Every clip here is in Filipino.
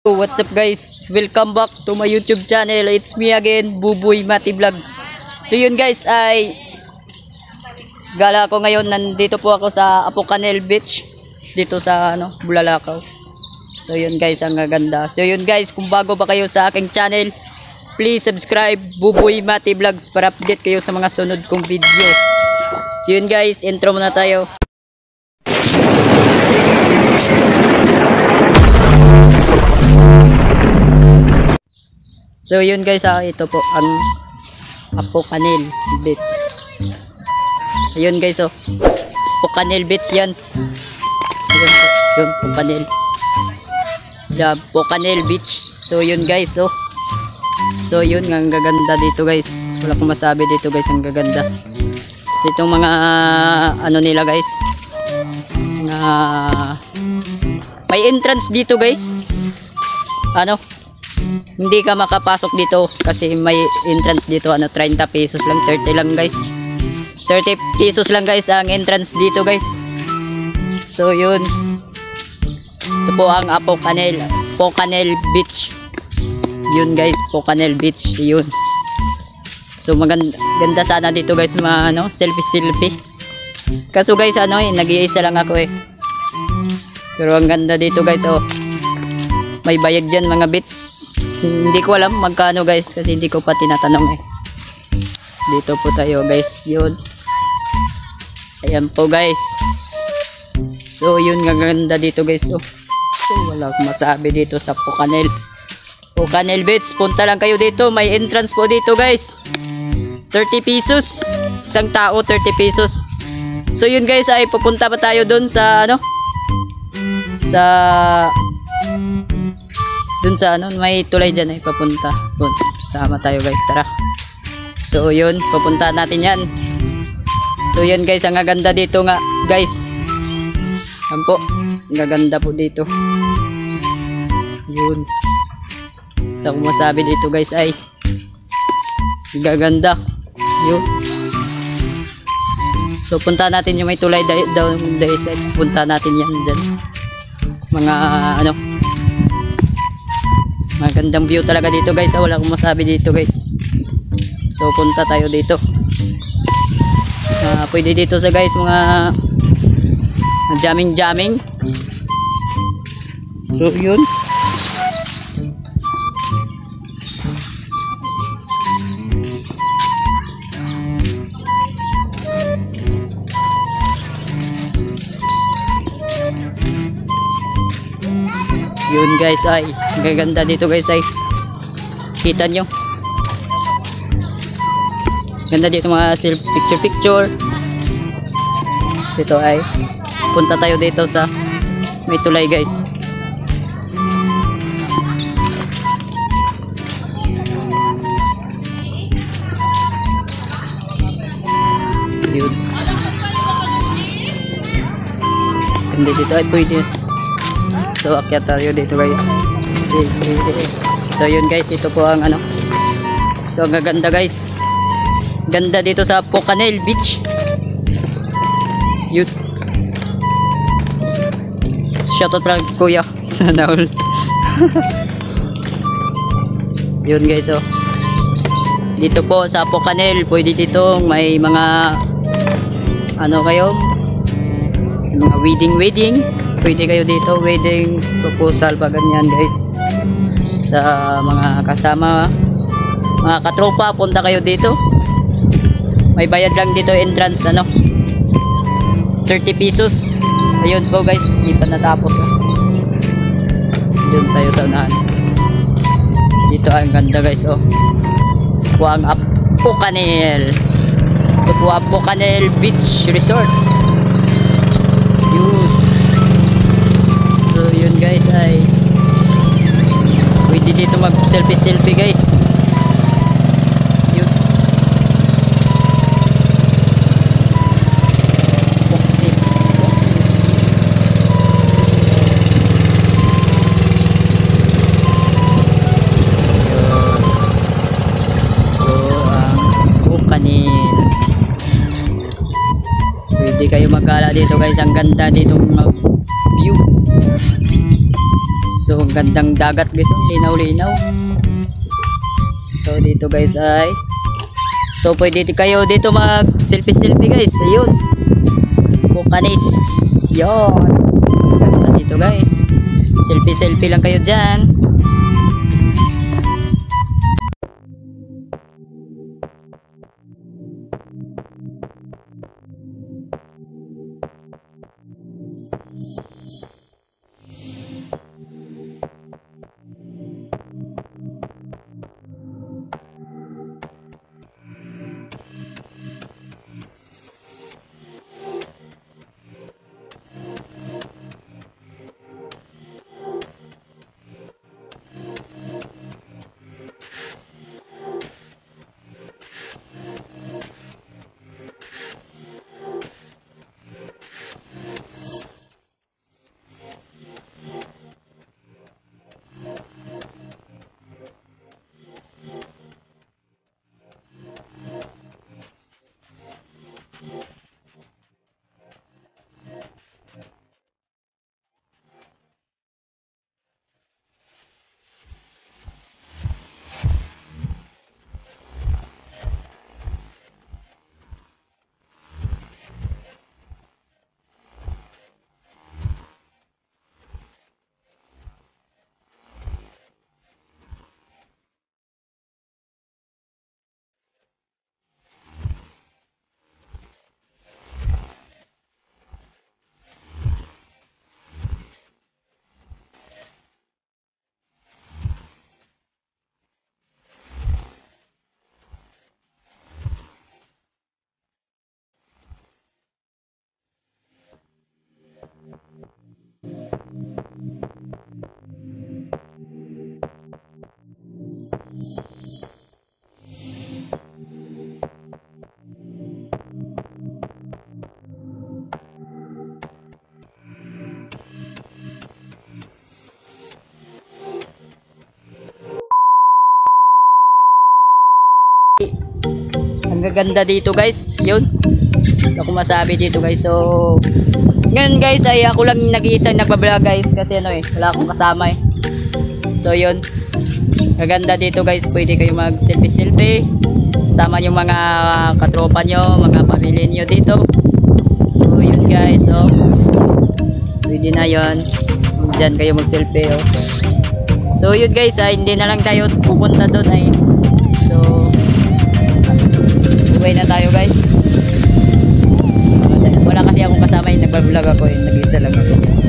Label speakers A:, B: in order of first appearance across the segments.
A: What's up guys? Welcome back to my YouTube channel. It's me again, Buboy Mati Vlogs. So yun guys, ay gala ko ngayon. Nandito po ako sa Apocanel Beach dito sa Bulalakaw. So yun guys, ang ganda. So yun guys, kung bago pa kayo sa aking channel, please subscribe Buboy Mati Vlogs para update kayo sa mga sunod kong video. So yun guys, intro muna tayo. So yun guys, ito po ang Apocanel Beach. Ayun guys, Apocanel Beach yan. Ayun po, yun Apocanel. The Apocanel Beach. So yun guys, so yun, ang gaganda dito guys. Wala akong masabi dito guys, ang gaganda. Ditong mga nila guys. May entrance dito guys. Hindi ka makapasok dito kasi may entrance dito 30 pesos lang, 30 lang guys. 30 pesos lang guys ang entrance dito guys. So yun, ito po ang Apocanel Beach. Yun guys, Apocanel Beach yun. So maganda sana dito guys, selfie. Kaso guys nag-iisa lang ako pero ang ganda dito guys. May bayad dyan mga bits. Hindi ko alam magkano guys kasi hindi ko pa tinatanong Dito po tayo guys, yun. Ayan po guys. So yun, gaganda dito guys. So wala akong masabi dito sa Apocanel Beach. Punta lang kayo dito. May entrance po dito guys. 30 pesos. Isang tao 30 pesos. So yun guys, ay pupunta pa tayo dun sa dun sa may tulay dyan ay papunta. Sama tayo guys, tara. So yun, papunta natin yan. So yun guys, ang gaganda dito nga guys. Yan po, ang gaganda po dito. Yun, ito akong masabi dito guys, ay gaganda. Yun. So punta natin yung may tulay down guys, ay punta natin yan dyan. Mga magandang view talaga dito guys. Wala akong masabi dito guys. So punta tayo dito. Pwede dito sa guys mga jamming. So yun. Yun guys, ay gaganda dito guys, ay kita nyo ganda dito mga picture dito. Ay punta tayo dito sa may tulay guys. Yun, ganda dito, ay pwede. So akyat tayo dito guys. So yun guys, ito po ang ito ang gaganda guys. Ganda dito sa Apocanel Beach. Yun. Shoutout pala kay Kuya sana all. Yun guys, dito po sa Apocanel, pwede dito may mga kayo, mga wedding. Pwede kayo dito, wedding proposal pa ganyan guys. Sa mga kasama, mga katropa, punta kayo dito. May bayad lang dito entrance 30 pesos. Ayun po guys, hindi pa natapos. Doon tayo sa unahan. Dito ang ganda guys. Po ang Apocanel. Ito po Apocanel Beach Resort. Yun. So yun guys, ay pwede dito mag selfie guys. Yun. Focus. So ang Apocanel, pwede kayo magala dito guys. Ang ganda dito view. So ang gandang dagat guys, yung linaw-linaw. So dito guys ay pwede kayo dito mag selfie guys. Ayun, Bucanis yon, ganda dito guys, selfie lang kayo dyan. Ang gaganda dito guys, yun ako masabi dito guys. So ngayon guys ay ako lang nag-iisang nagbablog guys, kasi ano wala akong kasama So yun, gaganda dito guys, pwede kayo mag selfie sama yung mga katropa nyo, mga pamilya nyo dito. So yun guys, pwede na yun, dyan kayo mag selfie So yun guys, hindi na lang tayo pupunta doon so uwi na tayo guys. Wala kasi akong kasama nagbablog ako nag-isa lang ako guys.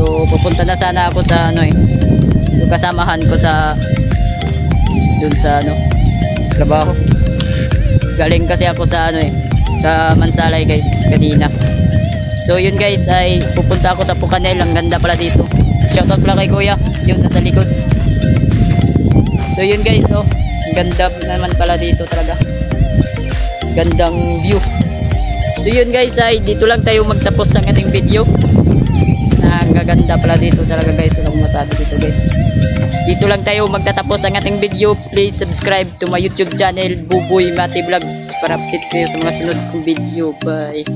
A: So pupunta na sana ako sa yung kasamahan ko sa dun sa trabaho. Galing kasi ako sa sa Mansalay guys kanina. So yun guys ay pupunta ako sa Pucanel. Ang ganda pala dito. Shoutout pala kay kuya, yun nasa likod. So yun guys, ang ganda naman pala dito talaga, gandang view. So yun guys, ay dito lang tayo magtapos ng ating video. Ang gaganda pala dito talaga guys, wala akong masabi dito guys. Dito lang tayo magtatapos ang ating video. Please subscribe to my YouTube channel, Buboy Mati Vlogs, para update kayo sa mga sunod kong video. Bye.